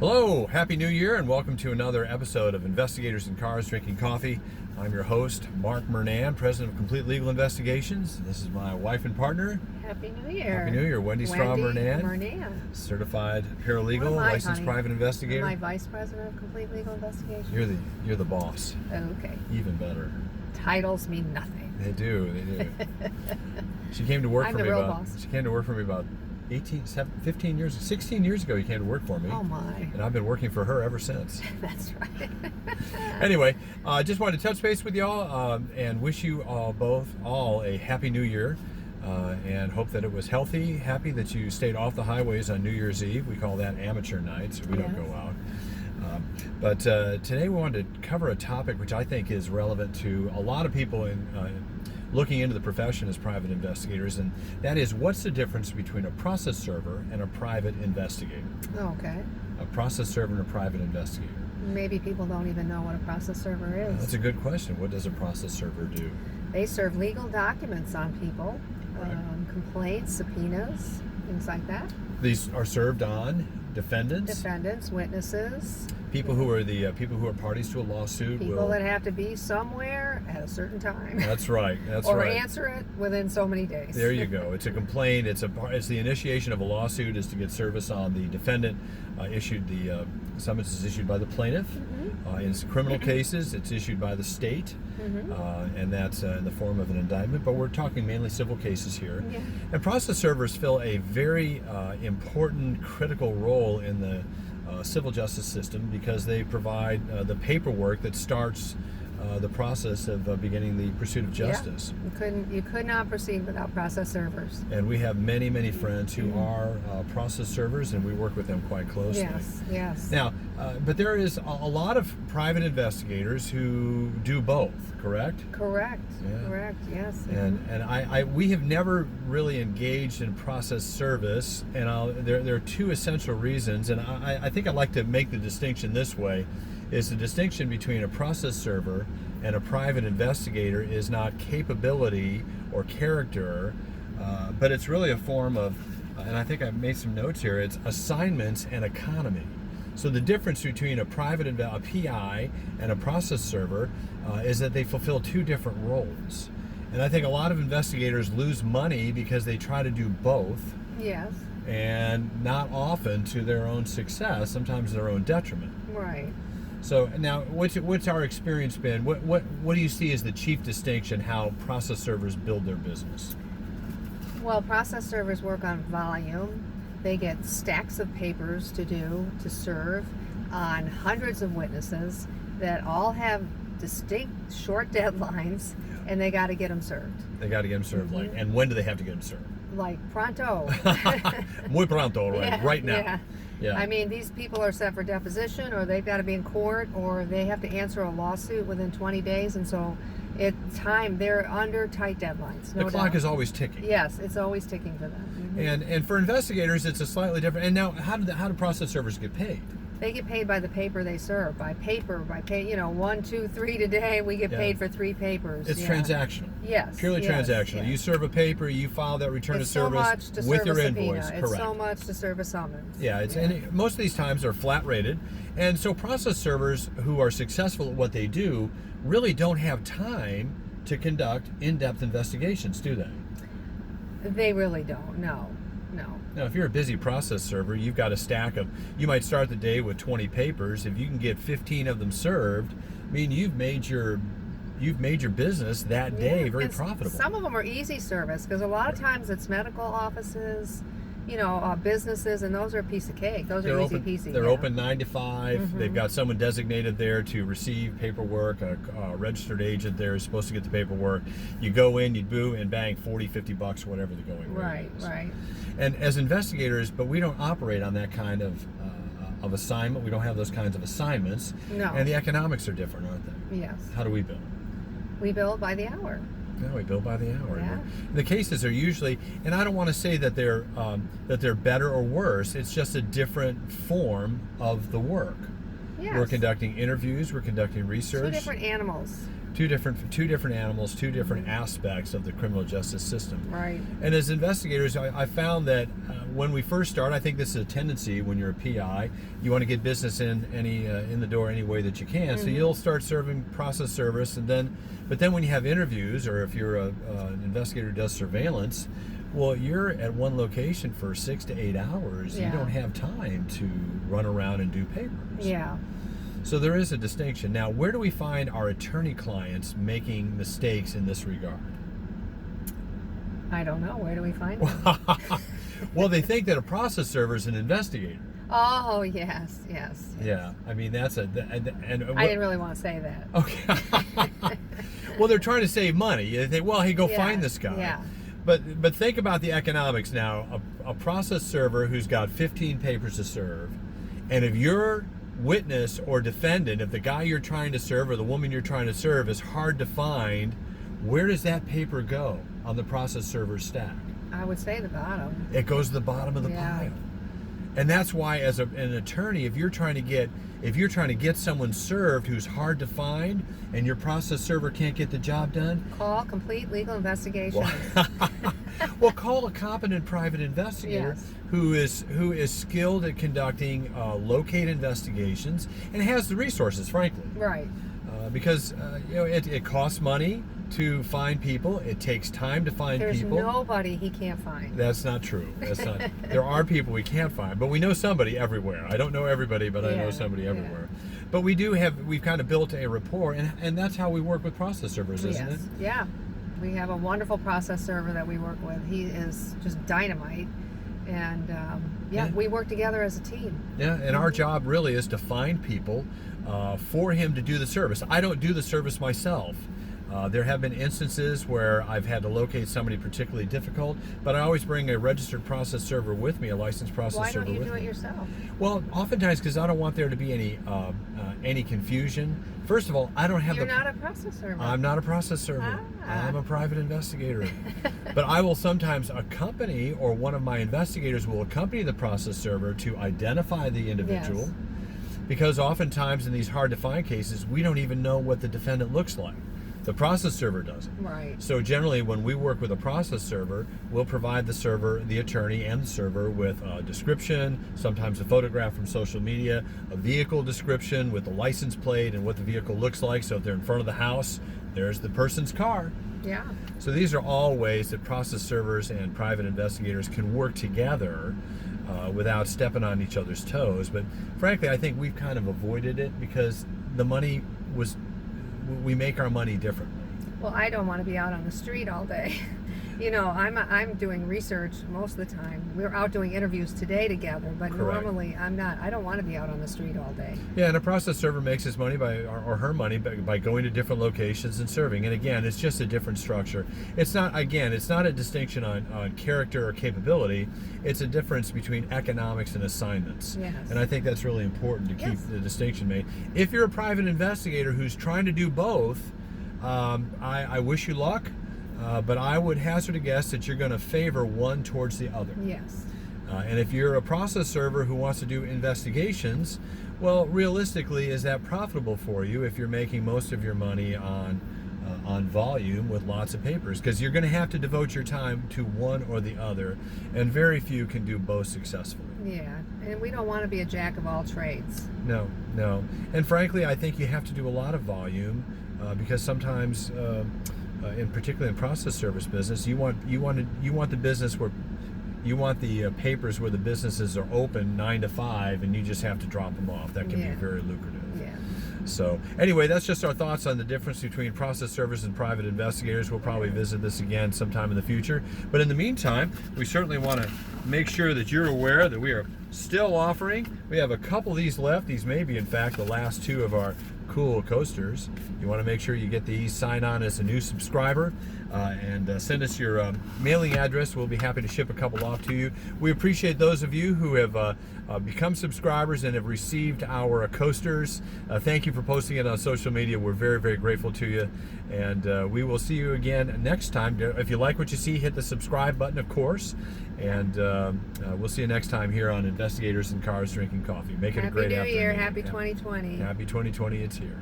Hello, Happy New Year, and welcome to another episode of Investigators in Cars Drinking Coffee. I'm your host, Mark Murnan, president of Complete Legal Investigations. This is my wife and partner. Happy New Year. Happy New Year, Wendy Straw Murnan. Certified paralegal, licensed private investigator. I'm vice president of Complete Legal Investigations. You're the boss. Okay. Even better. Titles mean nothing. They do. She came to work I'm for the me real about. boss. She came to work for me about 15 years, 16 years ago. You came to work for me. Oh my. And I've been working for her ever since. That's right. Anyway, just wanted to touch base with y'all and wish you all a happy new year, and hope that it was healthy, happy that you stayed off the highways on New Year's Eve. We call that amateur night, so we don't go out. But today we wanted to cover a topic which I think is relevant to a lot of people in looking into the profession as private investigators, and that is, what's the difference between a process server and a private investigator? Okay. A process server and a private investigator. Maybe people don't even know what a process server is. That's a good question. What does a process server do? They serve legal documents on people, Right. Complaints, subpoenas, things like that. These are served on defendants, Witnesses, people who are parties to a lawsuit. people that have to be somewhere at a certain time. That's right. That's or right. answer it within so many days. There you go. It's a complaint. It's the initiation of a lawsuit is to get service on the defendant. Summons is issued by the plaintiff. In criminal cases, it's issued by the state, and that's in the form of an indictment. But we're talking mainly civil cases here. Yeah. And process servers fill a very important, critical role in the civil justice system because they provide the paperwork that starts the process of beginning the pursuit of justice. Yeah. You could not proceed without process servers. And we have many, many friends who are process servers, and we work with them quite closely. Yes. Now, but there is a lot of private investigators who do both, correct? Correct. Yeah. Correct. Yes. And we have never really engaged in process service, and there are two essential reasons, and I think I'd like to make the distinction this way. Is the distinction between a process server and a private investigator is not capability or character, but it's really a form of, and I think I've made some notes here, it's assignments and economy. So the difference between a PI and a process server is that they fulfill two different roles. And I think a lot of investigators lose money because they try to do both. Yes. And not often to their own success, sometimes their own detriment. Right. So now, what's our experience been? What do you see as the chief distinction how process servers build their business? Well, process servers work on volume. They get stacks of papers to serve on hundreds of witnesses that all have distinct short deadlines, and they got to get them served. They got to get them served, and when do they have to get them served? Like pronto. Muy pronto, right? Yeah, right now. Yeah. I mean, these people are set for deposition, or they've got to be in court, or they have to answer a lawsuit within 20 days, and so they're under tight deadlines. The clock is always ticking. Yes, it's always ticking for them. And for investigators, it's a slightly different. And now, how do process servers get paid? They get paid by the paper they serve, by 1, 2, 3 today. We get paid for 3 papers. It's transactional. Yes. Purely transactional. Yes. You serve a paper, you file that return of service with your invoice. Correct. It's so much to serve a summons. Yeah, and most of these times are flat rated. And so process servers who are successful at what they do really don't have time to conduct in-depth investigations, do they? They really don't, no. Now, if you're a busy process server, you've got a stack of, you might start the day with 20 papers. If you can get 15 of them served, I mean, you've made your business that day very profitable. Some of them are easy service because a lot of times it's medical offices, businesses, and those are a piece of cake. Those are easy peasy. They're open 9 to 5. They've got someone designated there to receive paperwork. A registered agent there is supposed to get the paperwork. You go in, you do, and bang, $40, $50, whatever the going rate is. Right. And as investigators, but we don't operate on that kind of assignment. We don't have those kinds of assignments. No. And the economics are different, aren't they? Yes. How do we bill? We bill by the hour. No, we bill by the hour. Yeah. The cases are usually, and I don't want to say that they're better or worse. It's just a different form of the work. Yes. We're conducting interviews. We're conducting research. 2 different animals. Two different animals, two different aspects of the criminal justice system. Right. And as investigators, I found that when we first start, I think this is a tendency when you're a PI, you want to get business in the door any way that you can. So you'll start serving process service, but then when you have interviews, or if you're an investigator who does surveillance, well, you're at one location for 6 to 8 hours. Yeah. You don't have time to run around and do papers. Yeah. So there is a distinction. Now, where do we find our attorney clients making mistakes in this regard? I don't know. Where do we find them? Well, they think that a process server is an investigator. Oh, yes. Yeah, I mean that's I didn't really want to say that. Okay. Well, they're trying to save money. They think, well, hey, go find this guy. Yeah. But think about the economics now. A process server who's got 15 papers to serve, and if your witness or defendant, if the guy you're trying to serve or the woman you're trying to serve is hard to find, where does that paper go on the process server stack? I would say the bottom. It goes to the bottom of the pile. And that's why, as an attorney, if you're trying to get someone served who's hard to find, and your process server can't get the job done, call complete legal investigation. Well, call a competent private investigator who is skilled at conducting locate investigations and has the resources, frankly. Right. Because it costs money to find people. It takes time to find people. There's nobody he can't find. That's not true. There are people we can't find, but we know somebody everywhere. I don't know everybody, but I know somebody everywhere. But we've kind of built a rapport, and that's how we work with process servers, isn't it? Yeah. We have a wonderful process server that we work with. He is just dynamite. And we work together as a team. Yeah, and our job really is to find people for him to do the service. I don't do the service myself. There have been instances where I've had to locate somebody particularly difficult, but I always bring a registered process server with me, a licensed process server with me. Why don't you do it yourself? Well, oftentimes because I don't want there to be any confusion. First of all, I don't have You're not a process server. I'm not a process server. I'm a private investigator. But I will sometimes accompany, or one of my investigators will accompany the process server to identify the individual. Because oftentimes in these hard to find cases, we don't even know what the defendant looks like. The process server doesn't. Right. So generally, when we work with a process server, we'll provide the server, the attorney, and the server with a description, sometimes a photograph from social media, a vehicle description with the license plate and what the vehicle looks like. So if they're in front of the house, there's the person's car. Yeah. So these are all ways that process servers and private investigators can work together without stepping on each other's toes. But frankly, I think we've kind of avoided it because we make our money differently. Well, I don't want to be out on the street all day. I'm doing research most of the time. We're out doing interviews today together, but normally I'm not. I don't want to be out on the street all day. Yeah, and a process server makes his money or her money by going to different locations and serving. And again, it's just a different structure. It's not a distinction on character or capability. It's a difference between economics and assignments. Yes. And I think that's really important to keep the distinction made. If you're a private investigator who's trying to do both, I wish you luck. But I would hazard a guess that you're going to favor one towards the other. Yes. And if you're a process server who wants to do investigations, well, realistically, is that profitable for you if you're making most of your money on volume with lots of papers? Because you're going to have to devote your time to one or the other, and very few can do both successfully. Yeah, and we don't want to be a jack of all trades. No. And frankly, I think you have to do a lot of volume because sometimes. In particular in process service business, you want the business where you want the papers where the businesses are open 9 to 5, and you just have to drop them off. That can be very lucrative. Yeah. So anyway, that's just our thoughts on the difference between process servers and private investigators. We'll probably visit this again sometime in the future. But in the meantime, we certainly want to make sure that you're aware that we are still offering. We have a couple of these left. These may be, in fact, the last 2 of our cool coasters. You want to make sure you get these, sign on as a new subscriber, and send us your mailing address. We'll be happy to ship a couple off to you. We appreciate those of you who have become subscribers and have received our coasters. Thank you for posting it on social media. We're very, very grateful to you, and we will see you again next time. If you like what you see, hit the subscribe button, of course, and we'll see you next time here on Investigators in Cars Drinking Coffee. Make it a great afternoon. Happy New Year. Happy 2020. Happy 2020. It's here.